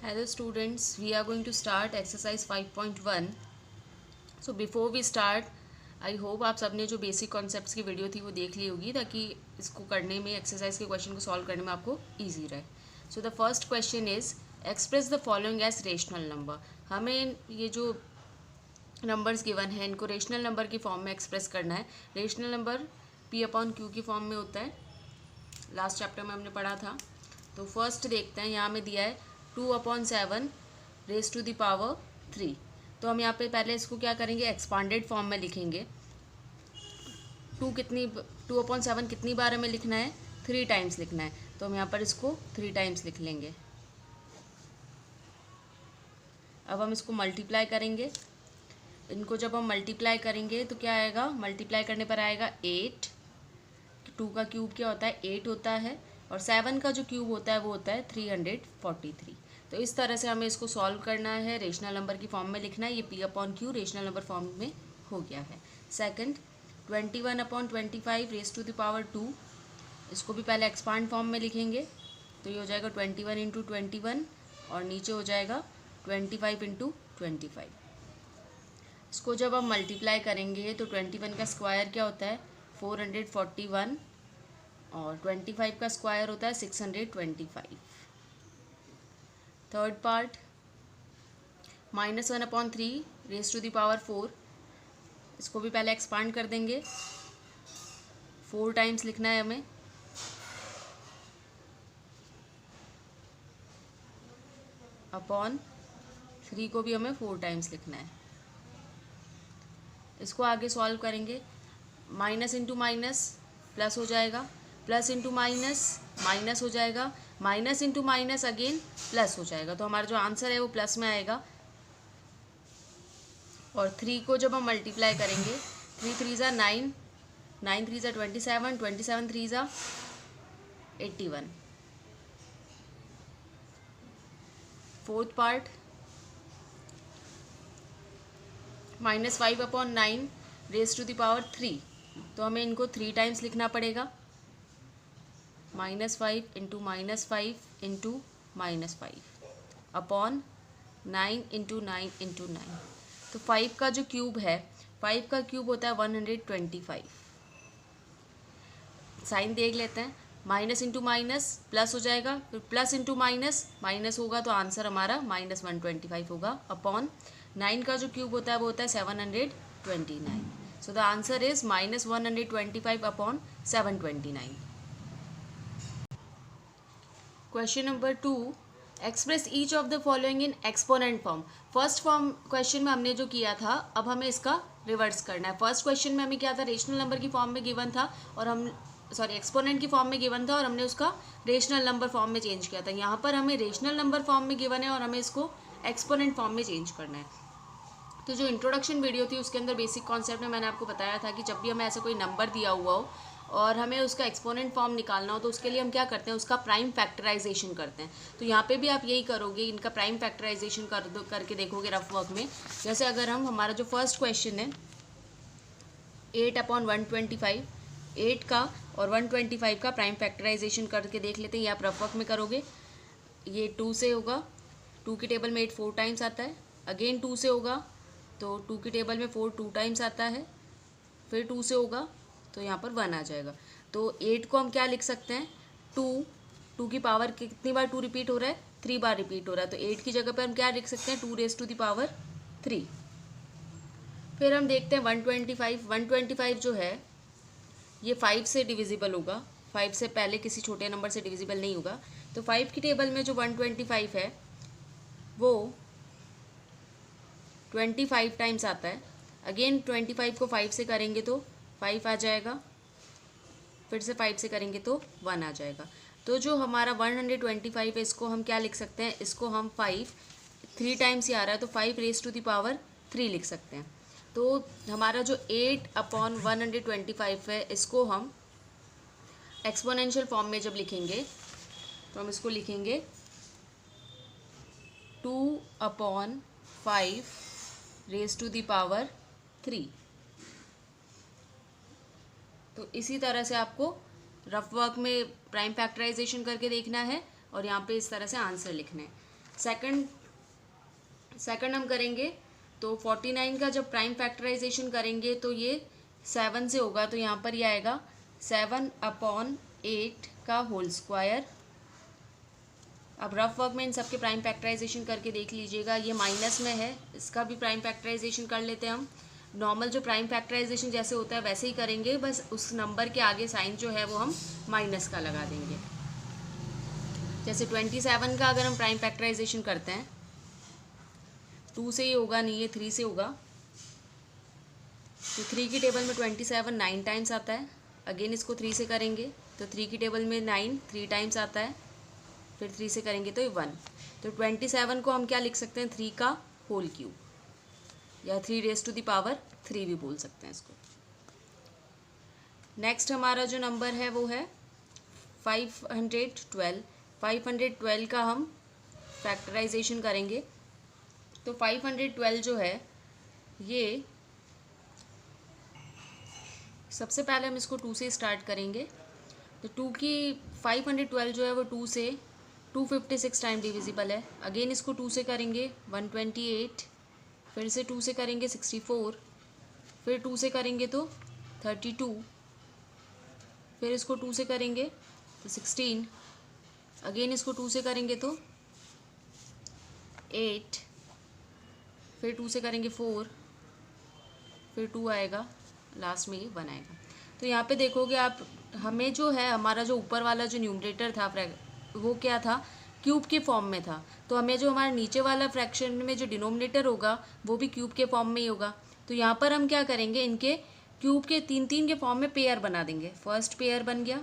Hello students, we are going to start exercise 5.1. So before we start, I hope आप सबने जो basic concepts की video थी वो देख ली होगी ताकि इसको करने में एक्सरसाइज के क्वेश्चन को सॉल्व करने में आपको ईजी रहे. So the first question is express the following as rational number. हमें ये जो नंबर्स गिवन है इनको रेशनल नंबर की फॉर्म में एक्सप्रेस करना है. रेशनल नंबर P/Q की फॉर्म में होता है. लास्ट चैप्टर में हमने पढ़ा था. तो फर्स्ट देखते हैं, यहाँ में दिया है 2/7 रेज टू द पावर 3. तो हम यहाँ पे पहले इसको क्या करेंगे, एक्सपांडेड फॉर्म में लिखेंगे. 2/7 कितनी बार हमें लिखना है, 3 टाइम्स लिखना है. तो हम यहाँ पर इसको 3 टाइम्स लिख लेंगे. अब हम इसको मल्टीप्लाई करेंगे. इनको जब हम मल्टीप्लाई करेंगे तो क्या आएगा, मल्टीप्लाई करने पर आएगा 8. 2 का क्यूब क्या होता है, 8 होता है. और 7 का जो क्यूब होता है वो होता है 343. तो इस तरह से हमें इसको सॉल्व करना है, रेशनल नंबर की फॉर्म में लिखना है. ये P/Q रेशनल नंबर फॉर्म में हो गया है. Second 21/25 raise to the power 2. इसको भी पहले एक्सपांड फॉर्म में लिखेंगे. तो ये हो जाएगा 21 × 21 और नीचे हो जाएगा 25 × 25. इसको जब हम मल्टीप्लाई करेंगे तो 21 का स्क्वायर क्या होता है, 441 और 25 का स्क्वायर होता है 625. Third part -1/3 raise to the power 4. इसको भी पहले एक्सपांड कर देंगे. 4 टाइम्स लिखना है हमें. अपॉन 3 को भी हमें 4 टाइम्स लिखना है. इसको आगे सॉल्व करेंगे. माइनस इंटू माइनस प्लस हो जाएगा, प्लस इंटू माइनस माइनस हो जाएगा, minus into minus again plus हो जाएगा. तो हमारा जो आंसर है वो प्लस में आएगा. और 3 को जब हम मल्टीप्लाई करेंगे, 3 3 ज़ा 9, 9 3 ज़ा 27, 27 3 ज़ा 81. Fourth part -5/9 raise to the power 3. तो हमें इनको 3 टाइम्स लिखना पड़ेगा. -5 × -5 × -5 अपॉन 9 × 9 × 9. तो 5 का जो क्यूब है, 5 का क्यूब होता है 125. साइन देख लेते हैं. माइनस इंटू माइनस प्लस हो जाएगा, फिर प्लस इंटू माइनस माइनस होगा तो आंसर हमारा -125 होगा. अपॉन 9 का जो क्यूब होता है वो होता है 729. So the answer is -125 upon 729. Question number 2, express each of the following in exponent form. First form question में हमने जो किया था, अब हमें इसका रिवर्स करना है. फर्स्ट क्वेश्चन में हमें क्या था, रेशनल नंबर की फॉर्म में गिवन था और हम एक्सपोनेंट की फॉर्म में गिवन था और हमने उसका रेशनल नंबर फॉर्म में चेंज किया था. यहाँ पर हमें रेशनल नंबर फॉर्म में गिवन है और हमें इसको एक्सपोनेंट फॉर्म में चेंज करना है. तो जो इंट्रोडक्शन वीडियो थी उसके अंदर बेसिक कॉन्सेप्ट में मैंने आपको बताया था कि जब भी हमें ऐसा कोई नंबर दिया हुआ हो और हमें उसका एक्सपोनेंट फॉर्म निकालना हो तो उसके लिए हम क्या करते हैं, उसका प्राइम फैक्टराइजेशन करते हैं. तो यहाँ पे भी आप यही करोगे, इनका प्राइम फैक्टराइजेशन करके देखोगे रफ वर्क में. जैसे अगर हमारा जो फर्स्ट क्वेश्चन है 8/125, 8 का और 125 का प्राइम फैक्टराइजेशन करके देख लेते हैं. ये आप रफ वर्क में करोगे. ये 2 से होगा, 2 की टेबल में 8 4 टाइम्स आता है. अगेन 2 से होगा तो 2 की टेबल में 4 2 टाइम्स आता है. फिर 2 से होगा तो यहाँ पर 1 आ जाएगा. तो 8 को हम क्या लिख सकते हैं, 2 की पावर कितनी बार 2 रिपीट हो रहा है, 3 बार रिपीट हो रहा है. तो 8 की जगह पर हम क्या लिख सकते हैं, 2 रेज टू द पावर 3. फिर हम देखते हैं 125 जो है ये 5 से डिविजिबल होगा. 5 से पहले किसी छोटे नंबर से डिविजिबल नहीं होगा. तो 5 की टेबल में जो 125 है वो 25 टाइम्स आता है. अगेन 25 को 5 से करेंगे तो 5 आ जाएगा. फिर से 5 से करेंगे तो 1 आ जाएगा. तो जो हमारा 125 है इसको हम क्या लिख सकते हैं, इसको हम 3 टाइम्स ही आ रहा है तो 5 रेज टू द पावर 3 लिख सकते हैं. तो हमारा जो 8/125 है इसको हम एक्सपोनेंशियल फॉर्म में जब लिखेंगे तो हम इसको लिखेंगे 2/5 रेज टू द पावर 3. तो इसी तरह से आपको रफ वर्क में प्राइम फैक्टराइजेशन करके देखना है और यहाँ पे इस तरह से आंसर लिखना है. सेकंड हम करेंगे तो 49 का जब प्राइम फैक्टराइजेशन करेंगे तो ये 7 से होगा, तो यहाँ पर ये आएगा 7/8 का होल स्क्वायर। अब रफ वर्क में इन सबके प्राइम फैक्टराइजेशन करके देख लीजिएगा। ये माइनस में है, इसका भी प्राइम फैक्टराइजेशन कर लेते हैं हम। नॉर्मल जो प्राइम फैक्टराइजेशन जैसे होता है वैसे ही करेंगे, बस उस नंबर के आगे साइन जो है वो हम माइनस का लगा देंगे। जैसे 27 का अगर हम प्राइम फैक्टराइजेशन करते हैं 2 से ही होगा, नहीं ये 3 से होगा। तो 3 की टेबल में 27 9 टाइम्स आता है। अगेन इसको 3 से करेंगे तो 3 की टेबल में 9 3 टाइम्स आता है, फिर 3 से करेंगे तो ये 1। तो 27 को हम क्या लिख सकते हैं, 3 का होल क्यूब, या 3⁻³ भी बोल सकते हैं इसको। नेक्स्ट हमारा जो नंबर है वो है 512। 512 का हम फैक्टराइजेशन करेंगे तो 512 जो है ये सबसे पहले हम इसको 2 से स्टार्ट करेंगे। तो 512 जो है वो 2 से 256 टाइम डिविजिबल है। अगेन इसको 2 से करेंगे 128, फिर से 2 से करेंगे 64, फिर 2 से करेंगे तो 32, फिर इसको 2 से करेंगे तो 16, अगेन इसको 2 से करेंगे तो 8, फिर 2 से करेंगे 4, फिर 2 आएगा, लास्ट में ये 1 आएगा। तो यहाँ पे देखोगे आप, हमें जो है हमारा जो ऊपर वाला जो न्यूमरेटर था वो क्या था, क्यूब के फॉर्म में था। तो हमें जो हमारा नीचे वाला फ्रैक्शन में जो डिनोमिनेटर होगा वो भी क्यूब के फॉर्म में ही होगा। तो यहाँ पर हम क्या करेंगे, इनके क्यूब के 3 के फॉर्म में पेयर बना देंगे। फर्स्ट पेयर बन गया,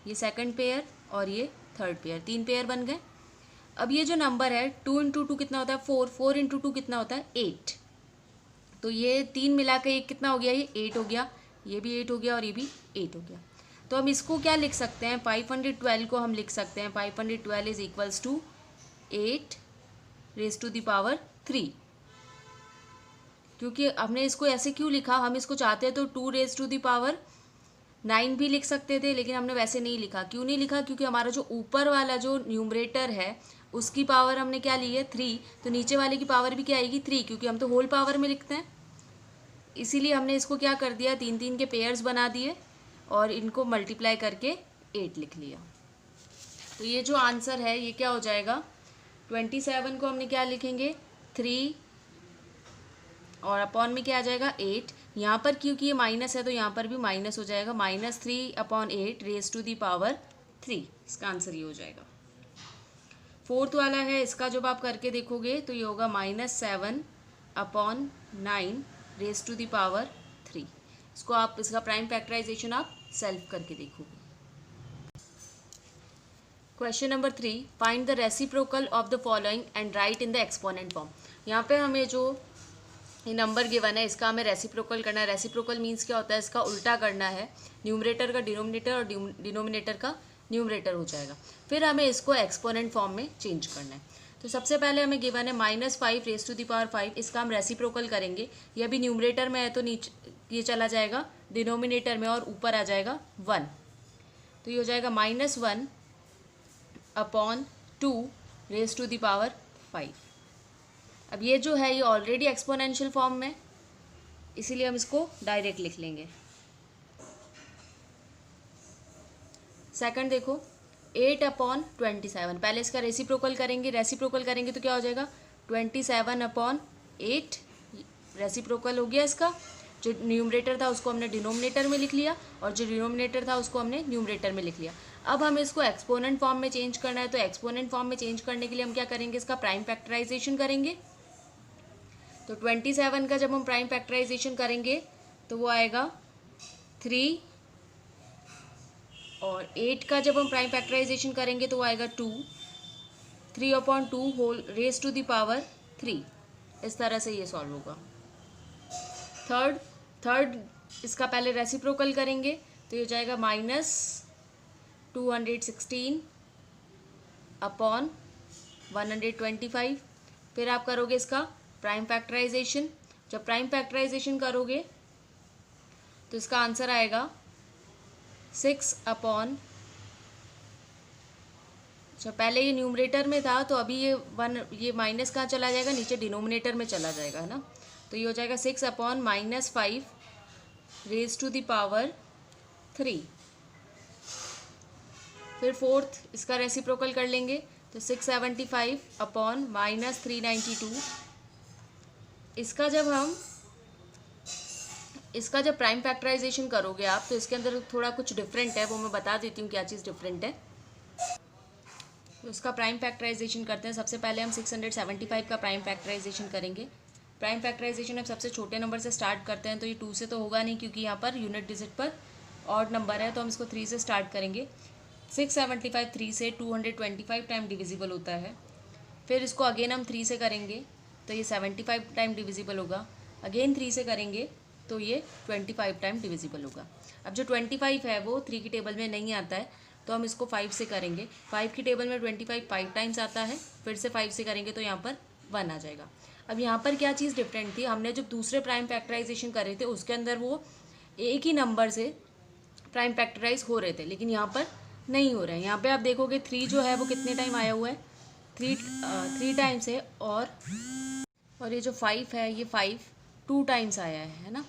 ये सेकंड पेयर और ये थर्ड पेयर, 3 पेयर बन गए। अब ये जो नंबर है 2 × 2 कितना होता है 4, 4 × 2 कितना होता है 8। तो ये 3 मिला के एक कितना हो गया, ये 8 हो गया, ये भी 8 हो गया और ये भी 8 हो गया। तो हम इसको क्या लिख सकते हैं, 512 को हम लिख सकते हैं 512 इज इक्वल्स टू 8⁻³ क्योंकि हमने इसको ऐसे क्यों लिखा, हम इसको चाहते हैं तो 2⁻9 भी लिख सकते थे, लेकिन हमने वैसे नहीं लिखा। क्यों नहीं लिखा, क्योंकि हमारा जो ऊपर वाला जो न्यूमरेटर है उसकी पावर हमने क्या ली है 3, तो नीचे वाले की पावर भी क्या आएगी 3, क्योंकि हम तो होल पावर में लिखते हैं। इसीलिए हमने इसको क्या कर दिया, 3 के पेयर्स बना दिए और इनको मल्टीप्लाई करके 8 लिख लिया। तो ये जो आंसर है ये क्या हो जाएगा, 27 को हमने क्या लिखेंगे 3 और अपॉन में क्या आ जाएगा 8। यहाँ पर क्योंकि ये माइनस है तो यहाँ पर भी माइनस हो जाएगा, -3/8⁻³ इसका आंसर ये हो जाएगा। फोर्थ वाला है, इसका जब आप करके देखोगे तो ये होगा -7/9⁻³ इसको आप, इसका प्राइम फैक्टराइजेशन आप सेल्फ करके देखोगे। Question number 3, find the reciprocal of the following and right in the exponent form. यहाँ पे हमें जो ये नंबर गिवन है इसका हमें रेसिप्रोकल करना है। रेसिप्रोकल मीन्स क्या होता है, इसका उल्टा करना है, न्यूमरेटर का डिनोमिनेटर और डिनोमिनेटर का न्यूमरेटर हो जाएगा। फिर हमें इसको एक्सपोनेंट फॉर्म में चेंज करना है। तो सबसे पहले हमें गिवन है -5⁻⁵, इसका हम रेसिप्रोकल करेंगे। ये अभी न्यूमरेटर में है तो नीचे ये चला जाएगा डिनोमिनेटर में और ऊपर आ जाएगा 1, तो ये हो जाएगा -1/2⁵। अब ये जो है ये ऑलरेडी एक्सपोनेंशियल फॉर्म में, इसीलिए हम इसको डायरेक्ट लिख लेंगे। सेकंड देखो 8/27, पहले इसका रेसिप्रोकल करेंगे। रेसिप्रोकल करेंगे तो क्या हो जाएगा 27/8, रेसिप्रोकल हो गया इसका। जो न्यूमरेटर था उसको हमने डिनोमिनेटर में लिख लिया और जो डिनोमिनेटर था उसको हमने न्यूमरेटर में लिख लिया। अब हमें इसको एक्सपोनेंट फॉर्म में चेंज करना है, तो एक्सपोनेंट फॉर्म में चेंज करने के लिए हम क्या करेंगे, इसका प्राइम फैक्टराइजेशन करेंगे। तो 27 का जब हम प्राइम फैक्टराइजेशन करेंगे तो वो आएगा 3, और 8 का जब हम प्राइम फैक्टराइजेशन करेंगे तो वो आएगा 2, 3/2⁻³ इस तरह से ये सॉल्व होगा। थर्ड इसका पहले रेसिप्रोकल करेंगे तो ये हो जाएगा -216/125। फिर आप करोगे इसका प्राइम फैक्टराइजेशन। जब प्राइम फैक्टराइजेशन करोगे तो इसका आंसर आएगा 6 अच्छा, पहले ये न्यूमरेटर में था तो अभी ये 1, ये माइनस कहाँ चला जाएगा, नीचे डिनोमिनेटर में चला जाएगा, है ना। तो ये हो जाएगा 6/-5 रेज टू द पावर 3। फिर फोर्थ इसका रेसिप्रोकल कर लेंगे तो 675/-392। इसका जब प्राइम फैक्टराइजेशन करोगे आप तो इसके अंदर थोड़ा कुछ डिफरेंट है, वो मैं बता देती हूँ क्या चीज़ डिफरेंट है। तो इसका प्राइम फैक्टराइजेशन करते हैं। सबसे पहले हम 675 का प्राइम फैक्टराइजेशन करेंगे। प्राइम फैक्टराइजेशन हम सबसे छोटे नंबर से स्टार्ट करते हैं, तो ये 2 से तो होगा नहीं क्योंकि यहाँ पर यूनिट डिजिट पर ऑड नंबर है, तो हम इसको 3 से स्टार्ट करेंगे। 675 3 से 225 टाइम डिविजिबल होता है। फिर इसको अगेन हम 3 से करेंगे तो ये 75 टाइम डिविजिबल होगा। अगेन 3 से करेंगे तो ये 25 टाइम डिविजिबल होगा। अब जो 25 है वो 3 की टेबल में नहीं आता है, तो हम इसको 5 से करेंगे। 5 की टेबल में 25 5 टाइम्स आता है, फिर से 5 से करेंगे तो यहाँ पर 1 आ जाएगा। अब यहाँ पर क्या चीज़ डिफरेंट थी, हमने जब दूसरे प्राइम फैक्टराइजेशन कर रहे थे उसके अंदर वो एक ही नंबर से प्राइम फैक्टराइज हो रहे थे, लेकिन यहाँ पर नहीं हो रहे हैं। यहाँ पे आप देखोगे 3 जो है वो कितने टाइम आया हुआ है, 3 टाइम्स है, और ये जो 5 है ये 5 2 टाइम्स आया है ना।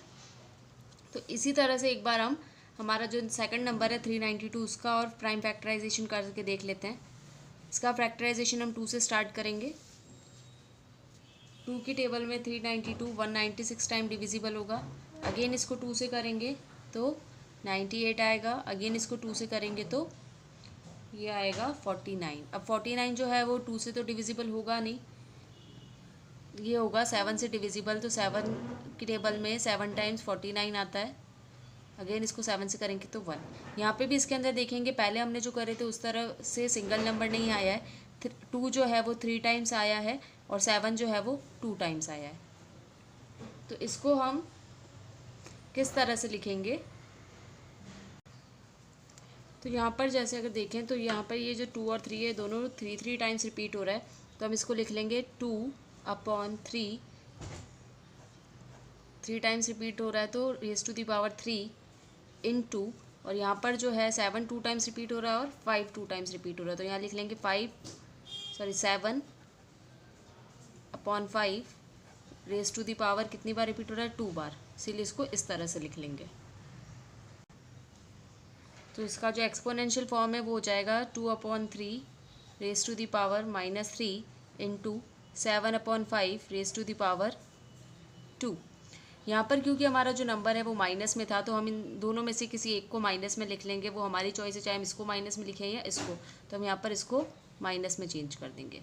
तो इसी तरह से एक बार हम हमारा जो सेकंड नंबर है 392 उसका और प्राइम फैक्टराइजेशन करके देख लेते हैं। इसका फैक्टराइजेशन हम 2 से स्टार्ट करेंगे। 2 की टेबल में 392 196 टाइम डिविजिबल होगा। अगेन इसको 2 से करेंगे तो 98 आएगा। अगेन इसको 2 से करेंगे तो ये आएगा 49। अब 49 जो है वो 2 से तो डिविजिबल होगा नहीं, ये होगा 7 से डिविजिबल, तो 7 की टेबल में 7 टाइम्स 49 आता है। अगेन इसको 7 से करेंगे तो 1। यहाँ पे भी इसके अंदर देखेंगे पहले हमने जो करे थे उस तरह से सिंगल नंबर नहीं आया है। 2 जो है वो 3 टाइम्स आया है और 7 जो है वो 2 टाइम्स आया है। तो इसको हम किस तरह से लिखेंगे, तो यहाँ पर जैसे अगर देखें तो यहाँ पर ये जो 2 और 3 है दोनों 3 टाइम्स रिपीट हो रहा है, तो हम इसको लिख लेंगे 2/3। 3 टाइम्स रिपीट हो रहा है तो रेज़ टू द पावर 3 × और यहाँ पर जो है 7 2 टाइम्स रिपीट हो रहा है और 5 2 टाइम्स रिपीट हो रहा है, तो यहाँ लिख लेंगे 7/5 रेज़ टू द पावर कितनी बार रिपीट हो रहा है, 2 बार, इसीलिए इसको इस तरह से लिख लेंगे। तो इसका जो एक्सपोनेंशियल फॉर्म है वो हो जाएगा 2/3 raise to the power -3 × 7/5 raise to the power 2। यहाँ पर क्योंकि हमारा जो नंबर है वो माइनस में था तो हम इन दोनों में से किसी एक को माइनस में लिख लेंगे, वो हमारी चॉइस है, चाहे हम इसको माइनस में लिखें या इसको, तो हम यहाँ पर इसको माइनस में चेंज कर देंगे।